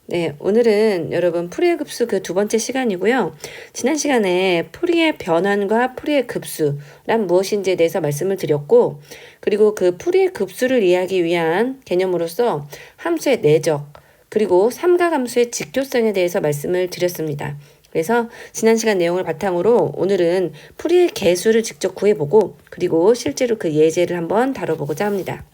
네, 오늘은 여러분 풀이의 급수 그 두 번째 시간이고요. 지난 시간에 풀이의 변환과 풀이의 급수란 무엇인지에 대해서 말씀을 드렸고, 그리고 그 풀이의 급수를 이해하기 위한 개념으로서 함수의 내적, 그리고 삼각함수의 직교성에 대해서 말씀을 드렸습니다. 그래서 지난 시간 내용을 바탕으로 오늘은 풀이의 개수를 직접 구해보고, 그리고 실제로 그 예제를 한번 다뤄보고자 합니다.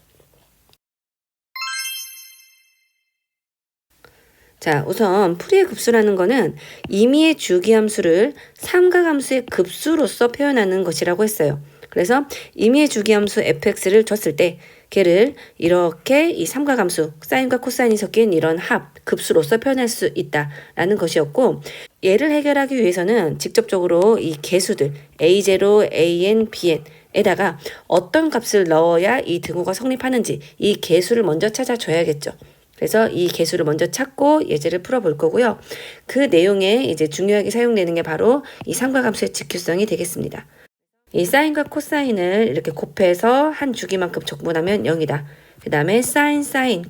자, 우선 풀이의 급수라는 거는 임의의 주기함수를 삼각함수의 급수로서 표현하는 것이라고 했어요. 그래서 임의의 주기함수 fx를 줬을 때 걔를 이렇게 이 삼각함수 사인과 코사인이 섞인 이런 합, 급수로서 표현할 수 있다라는 것이었고, 얘를 해결하기 위해서는 직접적으로 이 개수들 a0, an, bn 에다가 어떤 값을 넣어야 이 등호가 성립하는지 이 개수를 먼저 찾아줘야겠죠. 그래서 이 개수를 먼저 찾고 예제를 풀어볼 거고요. 그 내용에 이제 중요하게 사용되는 게 바로 이 삼각함수의 직규성이 되겠습니다. 이 사인과 코사인을 이렇게 곱해서 한 주기만큼 적분하면 0이다. 그 다음에 사인,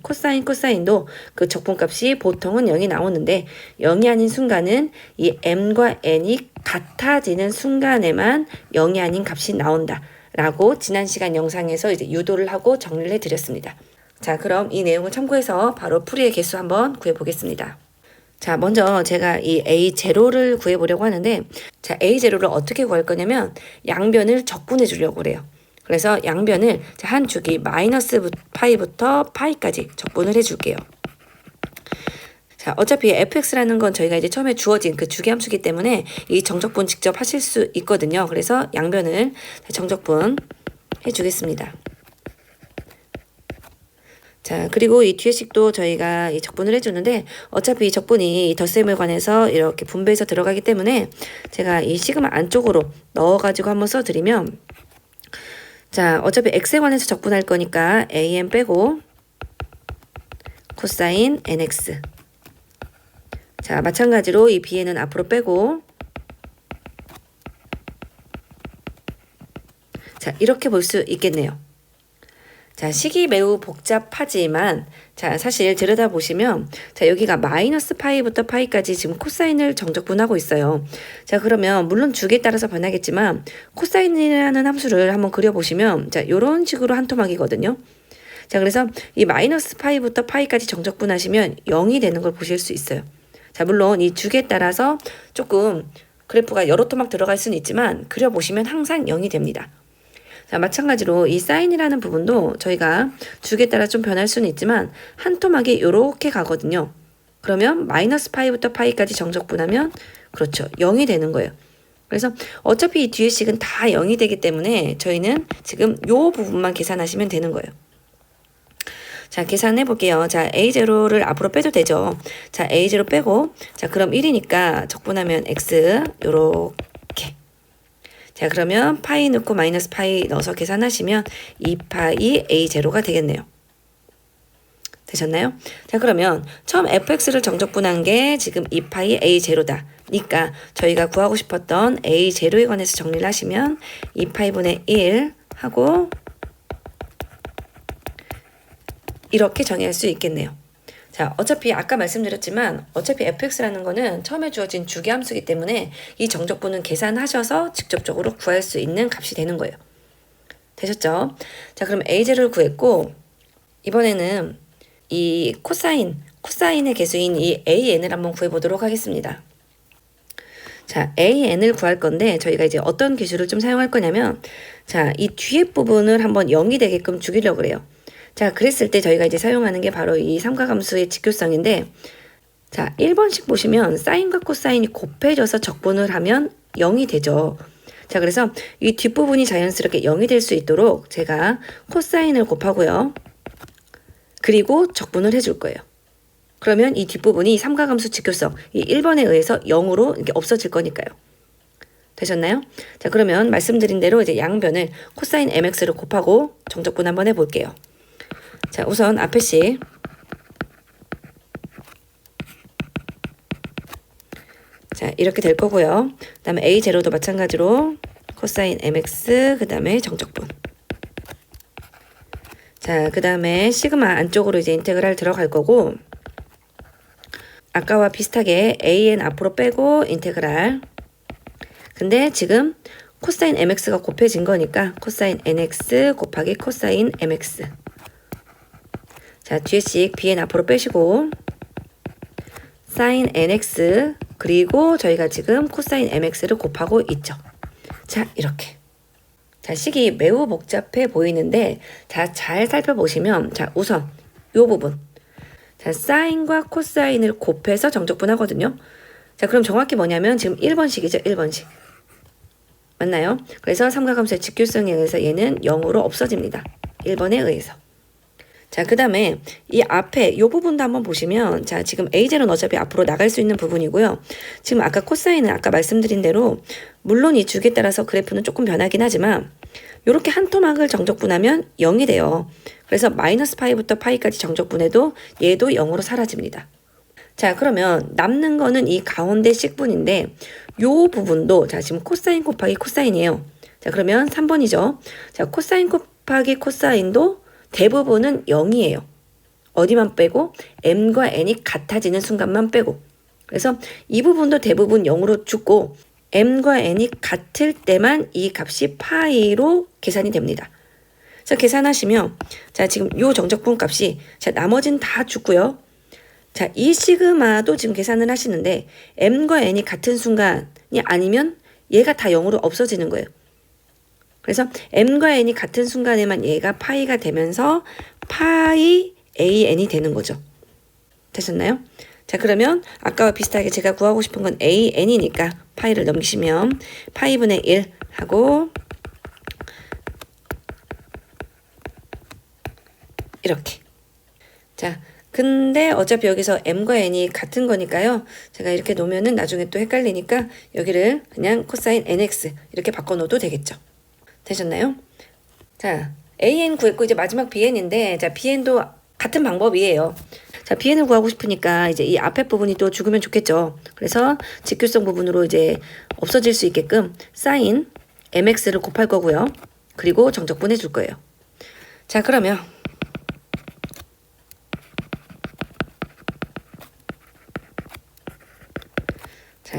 코사인도 그 적분값이 보통은 0이 나오는데 0이 아닌 순간은 이 m과 n이 같아지는 순간에만 0이 아닌 값이 나온다. 라고 지난 시간 영상에서 이제 유도를 하고 정리를 해드렸습니다. 자, 그럼 이 내용을 참고해서 바로 풀이의 개수 한번 구해보겠습니다. 자, 먼저 제가 이 a0를 구해보려고 하는데, 자, a0를 어떻게 구할 거냐면 양변을 적분해 주려고 그래요. 그래서 양변을 한 주기 마이너스 파이부터 파이까지 적분을 해줄게요. 자, 어차피 fx라는 건 저희가 이제 처음에 주어진 그 주기함수기 때문에 이 정적분 직접 하실 수 있거든요. 그래서 양변을 정적분 해주겠습니다. 자, 그리고 이 뒤에 식도 저희가 이 적분을 해주는데 어차피 이 적분이 이 덧셈을 관해서 이렇게 분배해서 들어가기 때문에 제가 이 시그마 안쪽으로 넣어가지고 한번 써드리면, 자, 어차피 x에 관해서 적분할 거니까 an 빼고 코사인 nx. 자, 마찬가지로 이 bn은 앞으로 빼고, 자, 이렇게 볼 수 있겠네요. 자, 식이 매우 복잡하지만, 자, 사실 들여다보시면, 자, 여기가 마이너스 파이부터 파이까지 지금 코사인을 정적분하고 있어요. 자, 그러면 물론 주기에 따라서 변하겠지만, 코사인이라는 함수를 한번 그려보시면, 자, 요런 식으로 한 토막이거든요. 자, 그래서 이 마이너스 파이부터 파이까지 정적분하시면 0이 되는 걸 보실 수 있어요. 자, 물론 이 주기에 따라서 조금 그래프가 여러 토막 들어갈 수는 있지만, 그려보시면 항상 0이 됩니다. 자, 마찬가지로 이 사인이라는 부분도 저희가 주기에 따라 좀 변할 수는 있지만 한 토막이 이렇게 가거든요. 그러면 마이너스 파이부터 파이까지 정적분하면 그렇죠, 0이 되는 거예요. 그래서 어차피 이 뒤에 식은 다 0이 되기 때문에 저희는 지금 요 부분만 계산하시면 되는 거예요. 자, 계산해 볼게요. 자, a0를 앞으로 빼도 되죠. 자, a0 빼고, 자, 그럼 1이니까 적분하면 x 요렇게. 자, 그러면 파이 넣고 마이너스 파이 넣어서 계산하시면 2파이 a0가 되겠네요. 되셨나요? 자, 그러면 처음 fx를 정적분한 게 지금 2파이 a0다. 그러니까 저희가 구하고 싶었던 a0에 관해서 정리를 하시면 2파이분의 1 하고 이렇게 정의할 수 있겠네요. 자, 어차피 아까 말씀드렸지만 어차피 fx라는 거는 처음에 주어진 주기함수이기 때문에 이 정적분은 계산하셔서 직접적으로 구할 수 있는 값이 되는 거예요. 되셨죠? 자, 그럼 a0를 구했고 이번에는 이 코사인의 개수인 이 an을 한번 구해보도록 하겠습니다. 자, an을 구할 건데 저희가 이제 어떤 기술을 좀 사용할 거냐면, 자, 이 뒤에 부분을 한번 0이 되게끔 죽이려고 그래요. 자, 그랬을 때 저희가 이제 사용하는 게 바로 이 삼각함수의 직교성인데, 자, 1번씩 보시면 사인과 코사인이 곱해져서 적분을 하면 0이 되죠. 자, 그래서 이 뒷부분이 자연스럽게 0이 될 수 있도록 제가 코사인을 곱하고요. 그리고 적분을 해줄 거예요. 그러면 이 뒷부분이 삼각함수 직교성, 이 1번에 의해서 0으로 이렇게 없어질 거니까요. 되셨나요? 자, 그러면 말씀드린 대로 이제 양변을 코사인 mx를 곱하고 정적분 한번 해볼게요. 자, 우선 앞에 식. 자, 이렇게 될 거고요. 그 다음에 a0도 마찬가지로 코사인 mx, 그 다음에 정적분. 자, 그 다음에 시그마 안쪽으로 이제 인테그랄 들어갈 거고, 아까와 비슷하게 an 앞으로 빼고 인테그랄. 근데 지금 코사인 mx가 곱해진 거니까 코사인 nx 곱하기 코사인 mx. 자, 뒤에씩 bn 앞으로 빼시고 사인 nx 그리고 저희가 지금 코사인 mx를 곱하고 있죠. 자, 이렇게. 자, 식이 매우 복잡해 보이는데 자, 잘 살펴보시면 자, 우선 요 부분. 자, 사인과 코사인을 곱해서 정적분하거든요. 자, 그럼 정확히 뭐냐면 지금 1번식이죠. 1번식. 맞나요? 그래서 삼각함수의 직교성에 의해서 얘는 0으로 없어집니다. 1번에 의해서. 자, 그 다음에 이 앞에 이 부분도 한번 보시면 자, 지금 A0는 어차피 앞으로 나갈 수 있는 부분이고요. 지금 아까 코사인은 아까 말씀드린 대로 물론 이 주기에 따라서 그래프는 조금 변하긴 하지만 이렇게 한 토막을 정적분하면 0이 돼요. 그래서 마이너스 파이부터 파이까지 정적분해도 얘도 0으로 사라집니다. 자, 그러면 남는 거는 이 가운데 식분인데 요 부분도 자, 지금 코사인 곱하기 코사인이에요. 자, 그러면 3번이죠. 자, 코사인 곱하기 코사인도 대부분은 0이에요. 어디만 빼고 m과 n이 같아지는 순간만 빼고. 그래서 이 부분도 대부분 0으로 죽고 m과 n이 같을 때만 이 값이 파이로 계산이 됩니다. 그래서 계산하시면 자, 지금 요 정적분 값이 자, 나머지는 다 죽고요. 자, 이 시그마도 지금 계산을 하시는데 m과 n이 같은 순간이 아니면 얘가 다 0으로 없어지는 거예요. 그래서 m과 n이 같은 순간에만 얘가 파이가 되면서 파이 an이 되는 거죠. 되셨나요? 자, 그러면 아까와 비슷하게 제가 구하고 싶은 건 an이니까 파이를 넘기시면 파이분의 1 하고 이렇게. 자, 근데 어차피 여기서 m과 n이 같은 거니까요. 제가 이렇게 놓으면은 나중에 또 헷갈리니까 여기를 그냥 코사인 nx 이렇게 바꿔놓어도 되겠죠. 되셨나요? 자, an 구했고 이제 마지막 bn인데 자, bn도 같은 방법이에요. 자, bn을 구하고 싶으니까 이제 이 앞에 부분이 또 죽으면 좋겠죠. 그래서 직교성 부분으로 이제 없어질 수 있게끔 사인 mx를 곱할 거고요. 그리고 정적분 해줄 거예요. 자, 그러면 자,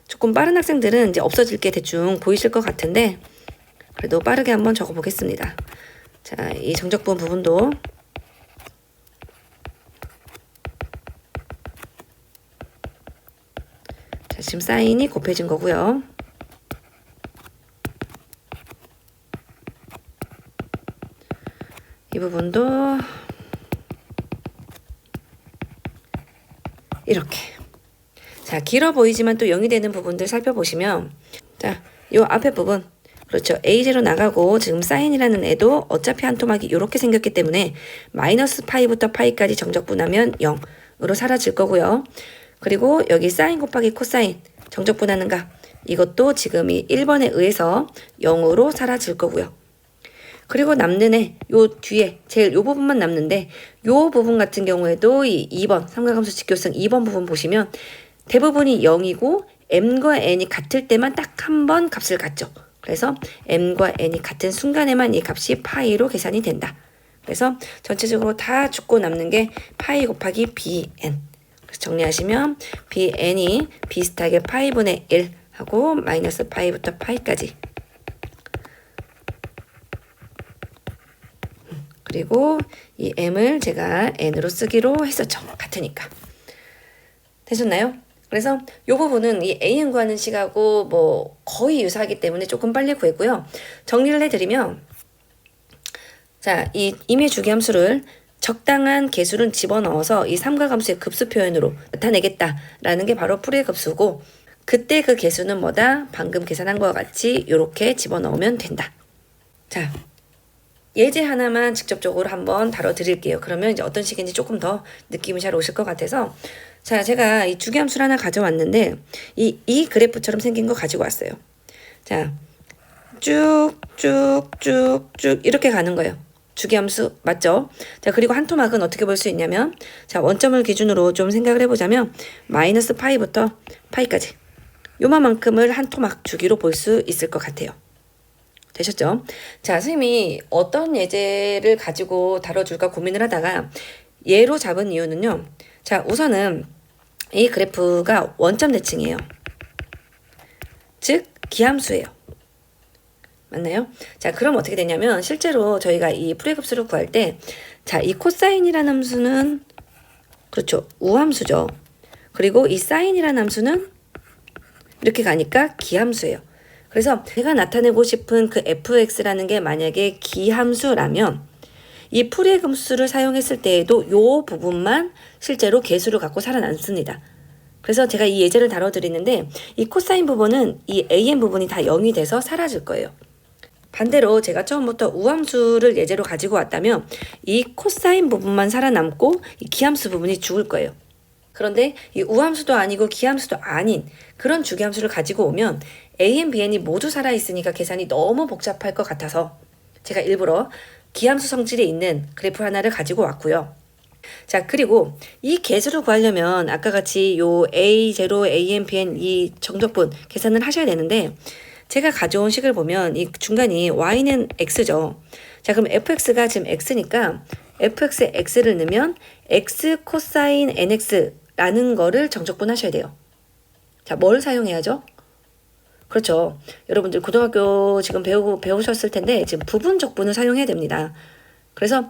조금 빠른 학생들은 이제 없어질 게 대충 보이실 것 같은데 그래도 빠르게 한번 적어 보겠습니다. 자, 이 정적분 부분도 자, 지금 사인이 곱해진 거고요. 이 부분도 이렇게. 자, 길어 보이지만 또 0이 되는 부분들 살펴보시면 자, 요 앞에 부분 그렇죠. A0 나가고 지금 사인이라는 애도 어차피 한 토막이 이렇게 생겼기 때문에 마이너스 파이부터 파이까지 정적분하면 0으로 사라질 거고요. 그리고 여기 사인 곱하기 코사인 정적분하는 값 이것도 지금 이 1번에 의해서 0으로 사라질 거고요. 그리고 남는 애 요 뒤에 제일 요 부분만 남는데 요 부분 같은 경우에도 이 2번 삼각함수 직교성 2번 부분 보시면 대부분이 0이고 m과 n이 같을 때만 딱 한 번 값을 갖죠. 그래서 m과 n이 같은 순간에만 이 값이 파이로 계산이 된다. 그래서 전체적으로 다 죽고 남는 게 파이 곱하기 bn. 그래서 정리하시면 bn이 비슷하게 파이분의 1 하고 마이너스 파이부터 파이까지. 그리고 이 m을 제가 n으로 쓰기로 했었죠. 같으니까. 되셨나요? 그래서 이 부분은 이 an 구하는 식하고 뭐 거의 유사하기 때문에 조금 빨리 구했고요. 정리를 해드리면 자, 이 임의 주기함수를 적당한 개수를 집어넣어서 이 삼각함수의 급수 표현으로 나타내겠다라는 게 바로 풀이의 급수고 그때 그 개수는 뭐다? 방금 계산한 것과 같이 이렇게 집어넣으면 된다. 자, 예제 하나만 직접적으로 한번 다뤄드릴게요. 그러면 이제 어떤 식인지 조금 더 느낌이 잘 오실 것 같아서 자, 제가 이 주기함수를 하나 가져왔는데 이 그래프처럼 생긴 거 가지고 왔어요. 자, 쭉쭉쭉쭉 이렇게 가는 거예요. 주기함수 맞죠? 자, 그리고 한 토막은 어떻게 볼 수 있냐면 자, 원점을 기준으로 좀 생각을 해보자면 마이너스 파이부터 파이까지 요만큼을 한 토막 주기로 볼 수 있을 것 같아요. 되셨죠? 자, 선생님이 어떤 예제를 가지고 다뤄줄까 고민을 하다가 예로 잡은 이유는요. 자, 우선은 이 그래프가 원점 대칭이에요. 즉, 기함수예요. 맞나요? 자, 그럼 어떻게 되냐면 실제로 저희가 이 풀이급수를 구할 때 자, 이 코사인이라는 함수는 그렇죠. 우함수죠. 그리고 이 사인이라는 함수는 이렇게 가니까 기함수예요. 그래서 제가 나타내고 싶은 그 fx라는 게 만약에 기함수라면 이 풀이의 급수를 사용했을 때에도 요 부분만 실제로 개수를 갖고 살아남습니다. 그래서 제가 이 예제를 다뤄드리는데 이 코사인 부분은 이 an 부분이 다 0이 돼서 사라질 거예요. 반대로 제가 처음부터 우함수를 예제로 가지고 왔다면 이 코사인 부분만 살아남고 이 기함수 부분이 죽을 거예요. 그런데 이 우함수도 아니고 기함수도 아닌 그런 주기함수를 가지고 오면 an, bn이 모두 살아있으니까 계산이 너무 복잡할 것 같아서 제가 일부러 기함수 성질이 있는 그래프 하나를 가지고 왔고요. 자, 그리고 이 개수를 구하려면 아까 같이 요 a0, an, bn 이 정적분 계산을 하셔야 되는데 제가 가져온 식을 보면 이 중간이 y는 x죠. 자, 그럼 fx가 지금 x니까 fx에 x를 넣으면 x 코사인 nx라는 거를 정적분 하셔야 돼요. 자, 뭘 사용해야죠? 그렇죠. 여러분들 고등학교 지금 배우셨을 텐데 지금 부분적분을 사용해야 됩니다. 그래서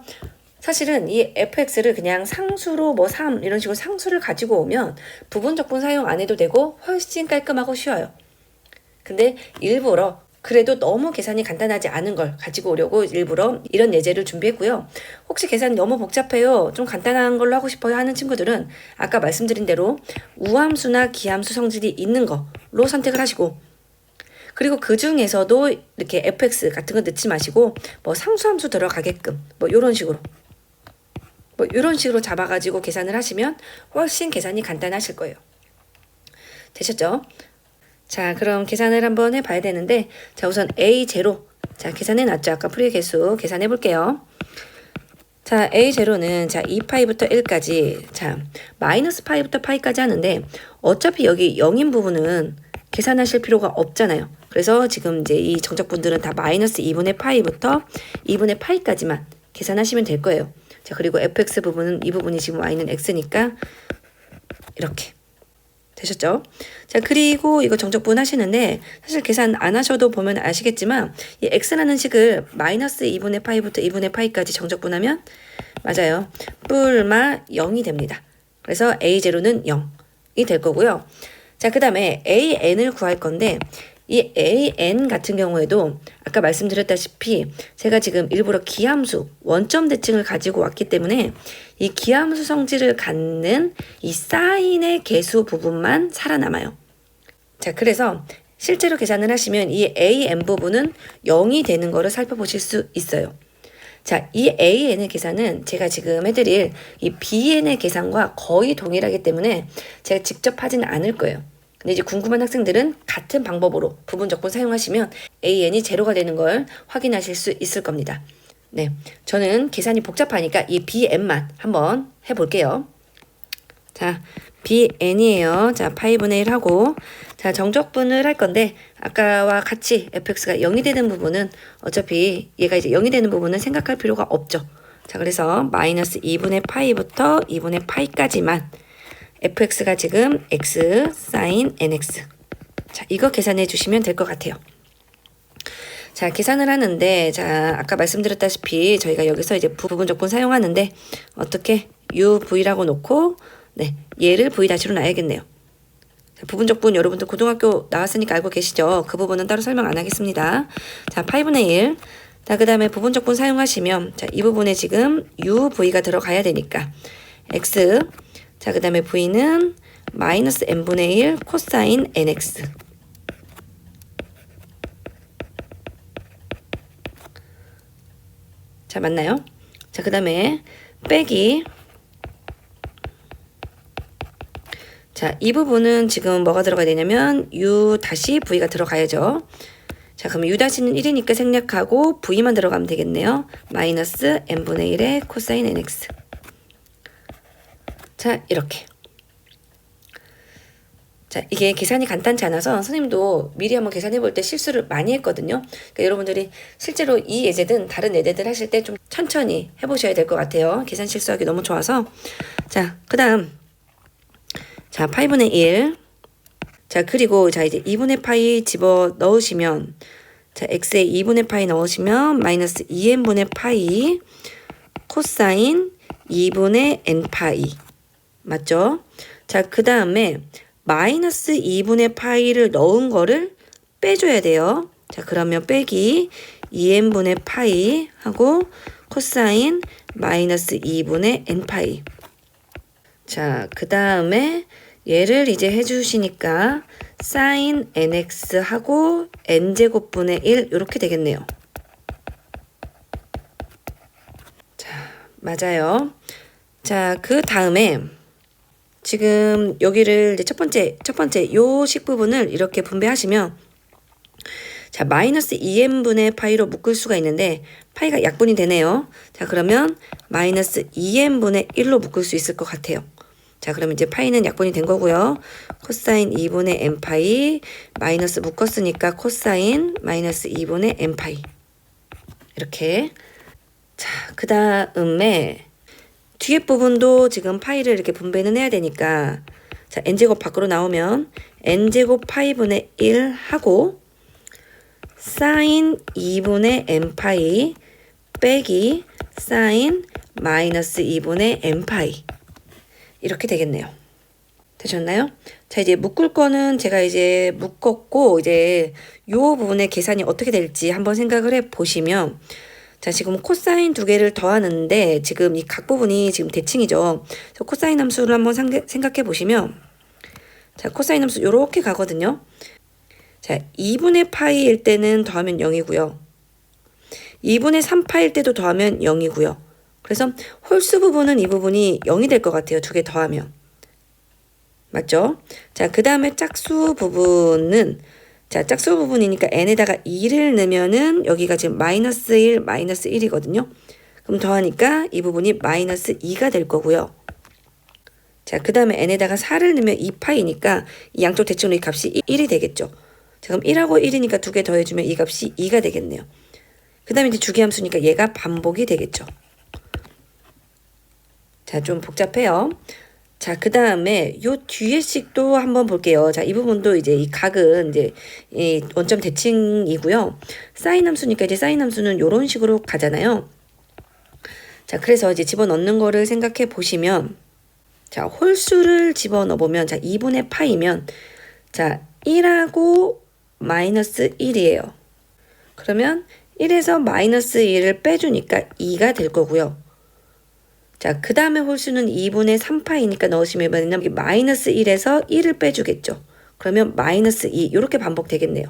사실은 이 fx를 그냥 상수로 뭐 3 이런 식으로 상수를 가지고 오면 부분적분 사용 안 해도 되고 훨씬 깔끔하고 쉬워요. 근데 일부러 그래도 너무 계산이 간단하지 않은 걸 가지고 오려고 일부러 이런 예제를 준비했고요. 혹시 계산이 너무 복잡해요, 좀 간단한 걸로 하고 싶어요 하는 친구들은 아까 말씀드린 대로 우함수나 기함수 성질이 있는 거로 선택을 하시고, 그리고 그 중에서도 이렇게 fx 같은 거 넣지 마시고 뭐 상수함수 들어가게끔 뭐 이런 식으로 잡아가지고 계산을 하시면 훨씬 계산이 간단하실 거예요. 되셨죠? 자, 그럼 계산을 한번 해봐야 되는데, 자, 우선 A0. 자, 계산해놨죠. 아까 풀이 개수 계산해 볼게요. 자, A0는 자, 2파이부터 1까지, 자, 마이너스 파이부터 파이까지 하는데, 어차피 여기 0인 부분은 계산하실 필요가 없잖아요. 그래서 지금 이제 이 정적분들은 다 마이너스 2분의 파이부터 2분의 파이까지만 계산하시면 될 거예요. 자, 그리고 fx 부분은 이 부분이 지금 y는 x니까 이렇게. 되셨죠? 자, 그리고 이거 정적분 하시는데 사실 계산 안 하셔도 보면 아시겠지만 이 x라는 식을 마이너스 2분의 파이부터 2분의 파이까지 정적분하면 맞아요. 뿔마 0이 됩니다. 그래서 a0는 0이 될 거고요. 자, 그 다음에 an을 구할 건데 이 an 같은 경우에도 아까 말씀드렸다시피 제가 지금 일부러 기함수, 원점 대칭을 가지고 왔기 때문에 이 기함수 성질을 갖는 이 사인의 개수 부분만 살아남아요. 자, 그래서 실제로 계산을 하시면 이 an 부분은 0이 되는 거를 살펴보실 수 있어요. 자, 이 an의 계산은 제가 지금 해드릴 이 bn의 계산과 거의 동일하기 때문에 제가 직접 하지는 않을 거예요. 근데 이제 궁금한 학생들은 같은 방법으로 부분적분 사용하시면 an이 제로가 되는 걸 확인하실 수 있을 겁니다. 네, 저는 계산이 복잡하니까 이 bn만 한번 해볼게요. 자, bn이에요. 자, 파이분의 1 하고, 자, 정적분을 할 건데 아까와 같이 fx가 0이 되는 부분은 어차피 얘가 이제 0이 되는 부분은 생각할 필요가 없죠. 자, 그래서 마이너스 2분의 파이부터 2분의 파이까지만 fx가 지금 x sin nx. 자, 이거 계산해 주시면 될 것 같아요. 자, 계산을 하는데, 자, 아까 말씀드렸다시피 저희가 여기서 이제 부분적분 사용하는데 어떻게 uv라고 놓고, 네, 얘를 v-로 놔야겠네요. 자, 부분적분 여러분들 고등학교 나왔으니까 알고 계시죠? 그 부분은 따로 설명 안 하겠습니다. 자, 8분의 1. 자, 그 다음에 부분적분 사용하시면, 자, 이 부분에 지금 uv가 들어가야 되니까 x. 자, 그 다음에 v는 마이너스 n분의 1 코사인 nx. 자, 맞나요? 자, 그 다음에 빼기. 자, 이 부분은 지금 뭐가 들어가야 되냐면 u 다시 v가 들어가야죠. 자, 그럼 u 다시는 1이니까 생략하고 v만 들어가면 되겠네요. 마이너스 n분의 1의 코사인 nx. 자, 이렇게. 자, 이게 계산이 간단치 않아서 선생님도 미리 한번 계산해 볼 때 실수를 많이 했거든요. 그러니까 여러분들이 실제로 이 예제든 다른 예제들 하실 때 좀 천천히 해보셔야 될 것 같아요. 계산 실수하기 너무 좋아서. 자, 그 다음 자, 파이분의 1. 자, 그리고 자, 이제 2분의 파이 집어 넣으시면 자, x에 2분의 파이 넣으시면 마이너스 2n분의 파이 코사인 2분의 n파이. 맞죠? 자, 그 다음에 마이너스 2분의 파이를 넣은 거를 빼줘야 돼요. 자, 그러면 빼기 2n분의 파이 하고 코사인 마이너스 2분의 n파이. 자, 그 다음에 얘를 이제 해주시니까 사인 nx 하고 n제곱분의 1 이렇게 되겠네요. 자, 맞아요. 자, 그 다음에 지금 여기를 이제 첫 번째 요 식 부분을 이렇게 분배하시면 자, 마이너스 2n분의 파이로 묶을 수가 있는데 파이가 약분이 되네요. 자, 그러면 마이너스 2n분의 1로 묶을 수 있을 것 같아요. 자, 그러면 이제 파이는 약분이 된 거고요. 코사인 2분의 n파이 마이너스 묶었으니까 코사인 마이너스 2분의 n파이 이렇게. 자, 그 다음에 뒤에 부분도 지금 파이를 이렇게 분배는 해야 되니까 자, n제곱 밖으로 나오면 n제곱 파이분의 1 하고 사인 2분의 n파이 빼기 사인 마이너스 2분의 n파이 이렇게 되겠네요. 되셨나요? 자, 이제 묶을 거는 제가 이제 묶었고 이제 요 부분의 계산이 어떻게 될지 한번 생각을 해 보시면 자, 지금 코사인 두 개를 더하는데 지금 이 각 부분이 지금 대칭이죠. 그래서 코사인 함수를 한번 생각해 보시면 자, 코사인 함수 요렇게 가거든요. 자, 2분의 파이일 때는 더하면 0이고요. 2분의 3파일 때도 더하면 0이고요. 그래서 홀수 부분은 이 부분이 0이 될 것 같아요. 두 개 더하면. 맞죠? 자, 그 다음에 짝수 부분은 자, 짝수 부분이니까 n에다가 2를 넣으면은 여기가 지금 마이너스 1, 마이너스 1이거든요. 그럼 더하니까 이 부분이 마이너스 2가 될 거고요. 자, 그 다음에 n에다가 4를 넣으면 2파이니까 이 양쪽 대칭으로 이 값이 1이 되겠죠. 자, 그럼 1하고 1이니까 두 개 더해주면 이 값이 2가 되겠네요. 그 다음에 이제 주기함수니까 얘가 반복이 되겠죠. 자, 좀 복잡해요. 자, 그 다음에 요 뒤에 식도 한번 볼게요. 자, 이 부분도 이제 이 각은 이제 이 원점 대칭이고요. 사인 함수니까 이제 사인 함수는 요런 식으로 가잖아요. 자, 그래서 이제 집어넣는 거를 생각해 보시면 자, 홀수를 집어넣어 보면 자, 2분의 파이면 자, 1하고 마이너스 1이에요. 그러면 1에서 마이너스 1을 빼주니까 2가 될 거고요. 자, 그 다음에 홀수는 2분의 3파이니까 넣으시면 마이너스 1에서 1을 빼주겠죠. 그러면 마이너스 2 이렇게 반복되겠네요.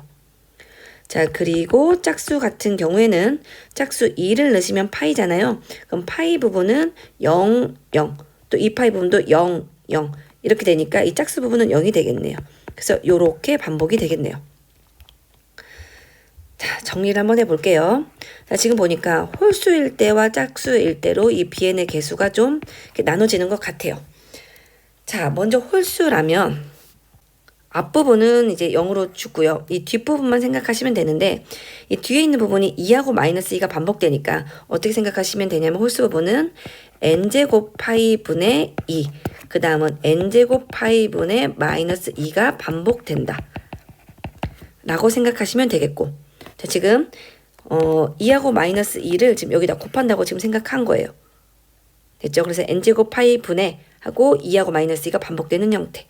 자, 그리고 짝수 같은 경우에는 짝수 2를 넣으시면 파이잖아요. 그럼 파이 부분은 0, 0, 또 이 파이 부분도 0, 0 이렇게 되니까 이 짝수 부분은 0이 되겠네요. 그래서 이렇게 반복이 되겠네요. 자, 정리를 한번 해볼게요. 자, 지금 보니까 홀수일 때와 짝수일 때로 이 bn의 개수가 좀 이렇게 나눠지는 것 같아요. 자, 먼저 홀수라면 앞부분은 이제 0으로 주고요. 이 뒷부분만 생각하시면 되는데 이 뒤에 있는 부분이 2하고 마이너스 2가 반복되니까 어떻게 생각하시면 되냐면 홀수 부분은 n제곱 파이 분의 2, 그 다음은 n제곱 파이 분의 마이너스 2가 반복된다 라고 생각하시면 되겠고, 자, 지금 2하고 마이너스 2를 지금 여기다 곱한다고 지금 생각한 거예요. 됐죠? 그래서 n제곱 파이 분의 하고 2하고 마이너스 2가 반복되는 형태.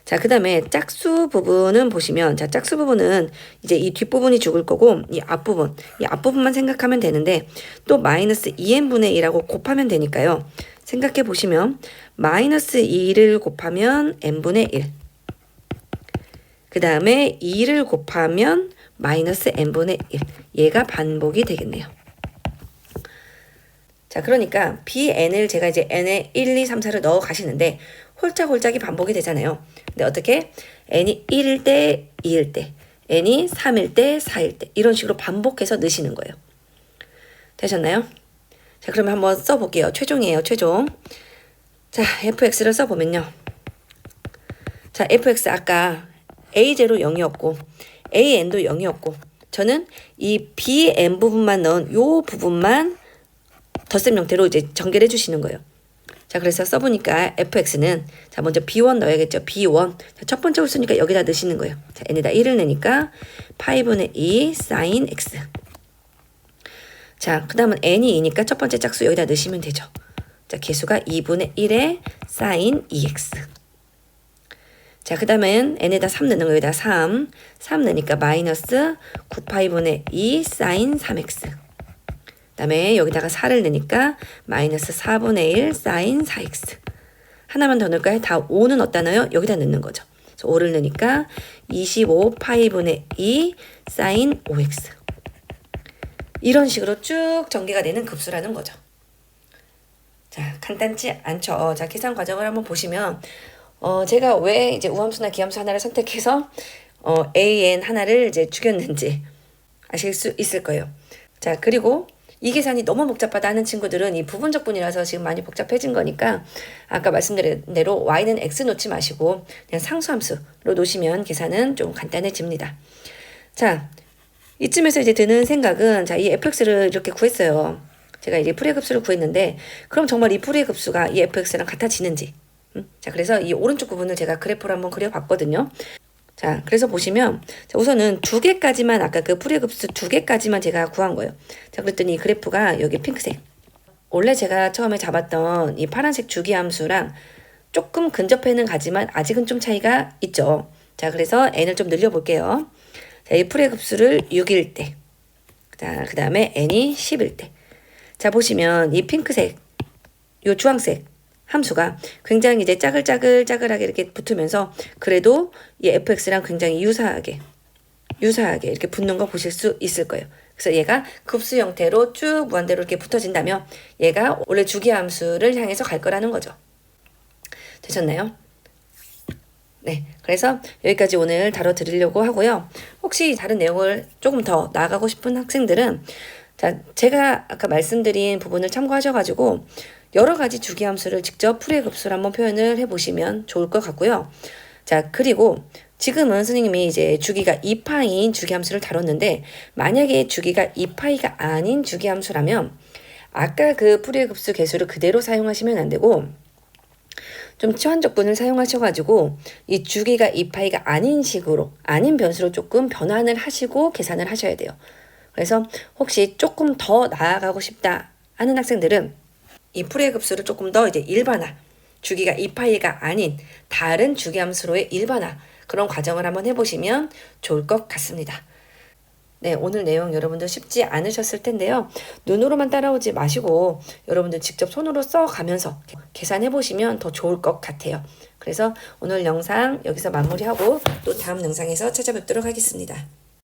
자, 그 다음에 짝수 부분은 보시면, 자, 짝수 부분은 이제 이 뒷부분이 죽을 거고, 이 앞부분만 생각하면 되는데, 또 마이너스 2n분의 1하고 곱하면 되니까요. 생각해 보시면, 마이너스 2를 곱하면 n분의 1. 그 다음에 2를 곱하면 마이너스 n분의 1. 얘가 반복이 되겠네요. 자, 그러니까 bn을 제가 이제 n에 1, 2, 3, 4를 넣어 가시는데 홀짝홀짝이 반복이 되잖아요. 근데 어떻게? n이 1일 때, 2일 때, n이 3일 때, 4일 때 이런 식으로 반복해서 넣으시는 거예요. 되셨나요? 자, 그러면 한번 써볼게요. 최종이에요. 최종. 자, fx를 써보면요. 자, fx 아까 a0 0이었고 an도 0이었고 저는 이 bn 부분만 넣은 요 부분만 덧셈 형태로 이제 전개를 해주시는 거예요. 자, 그래서 써보니까 fx는 자, 먼저 b1 넣어야겠죠. b1. 자, 첫 번째 홀수니까 여기다 넣으시는 거예요. 자, n에다 1을 내니까 파이분의 2 sin x. 자, 그 다음은 n이 2니까 첫 번째 짝수 여기다 넣으시면 되죠. 자, 개수가 2분의 1의 sin 2x. 자, 그 다음엔 n에다 3 넣는 거 여기다 3 넣으니까 마이너스 9파이분의 2 sin 3x. 그 다음에 여기다가 4를 넣으니까 마이너스 4분의 1 sin 4x. 하나만 더 넣을까요? 다 5는 어디다 넣어요? 여기다 넣는 거죠. 그래서 5를 넣으니까 25파이분의 2 sin 5x. 이런 식으로 쭉 전개가 되는 급수라는 거죠. 자, 간단치 않죠. 자, 계산 과정을 한번 보시면 제가 왜 이제 우함수나 기함수 하나를 선택해서 an 하나를 이제 죽였는지 아실 수 있을 거예요. 자, 그리고 이 계산이 너무 복잡하다 하는 친구들은 이 부분적분이라서 지금 많이 복잡해진 거니까 아까 말씀드린 대로 y는 x 놓지 마시고 그냥 상수함수로 놓으시면 계산은 좀 간단해집니다. 자, 이쯤에서 이제 드는 생각은 자, 이 fx를 이렇게 구했어요. 제가 이제 풀이의 급수를 구했는데 그럼 정말 이 풀이의 급수가 이 fx랑 같아지는지. 자, 그래서 이 오른쪽 부분을 제가 그래프로 한번 그려봤거든요. 자, 그래서 보시면 자, 우선은 2개까지만 아까 그 풀이의 급수 2개까지만 제가 구한 거예요. 자, 그랬더니 이 그래프가 여기 핑크색. 원래 제가 처음에 잡았던 이 파란색 주기함수랑 조금 근접해는 가지만 아직은 좀 차이가 있죠. 자, 그래서 n을 좀 늘려볼게요. 자, 이 풀이의 급수를 6일 때. 자, 그 다음에 n이 10일 때. 자, 보시면 이 핑크색, 요 주황색 함수가 굉장히 이제 짜글짜글하게 이렇게 붙으면서 그래도 이 fx랑 굉장히 유사하게 이렇게 붙는 거 보실 수 있을 거예요. 그래서 얘가 급수 형태로 쭉 무한대로 이렇게 붙어진다면 얘가 원래 주기함수를 향해서 갈 거라는 거죠. 되셨나요? 네, 그래서 여기까지 오늘 다뤄드리려고 하고요. 혹시 다른 내용을 조금 더 나아가고 싶은 학생들은 자, 제가 아까 말씀드린 부분을 참고하셔가지고 여러 가지 주기함수를 직접 풀이의 급수를 한번 표현을 해보시면 좋을 것 같고요. 자, 그리고 지금은 선생님이 이제 주기가 2파인 주기함수를 다뤘는데 만약에 주기가 2파이가 아닌 주기함수라면 아까 그 풀이의 급수 개수를 그대로 사용하시면 안 되고 좀 치환적분을 사용하셔가지고 이 주기가 2파이가 아닌 식으로 아닌 변수로 조금 변환을 하시고 계산을 하셔야 돼요. 그래서 혹시 조금 더 나아가고 싶다 하는 학생들은 이 풀이의 급수를 조금 더 이제 일반화, 주기가 2파이가 아닌 다른 주기함수로의 일반화 그런 과정을 한번 해보시면 좋을 것 같습니다. 네, 오늘 내용 여러분들 쉽지 않으셨을 텐데요. 눈으로만 따라오지 마시고 여러분들 직접 손으로 써가면서 계산해보시면 더 좋을 것 같아요. 그래서 오늘 영상 여기서 마무리하고 또 다음 영상에서 찾아뵙도록 하겠습니다.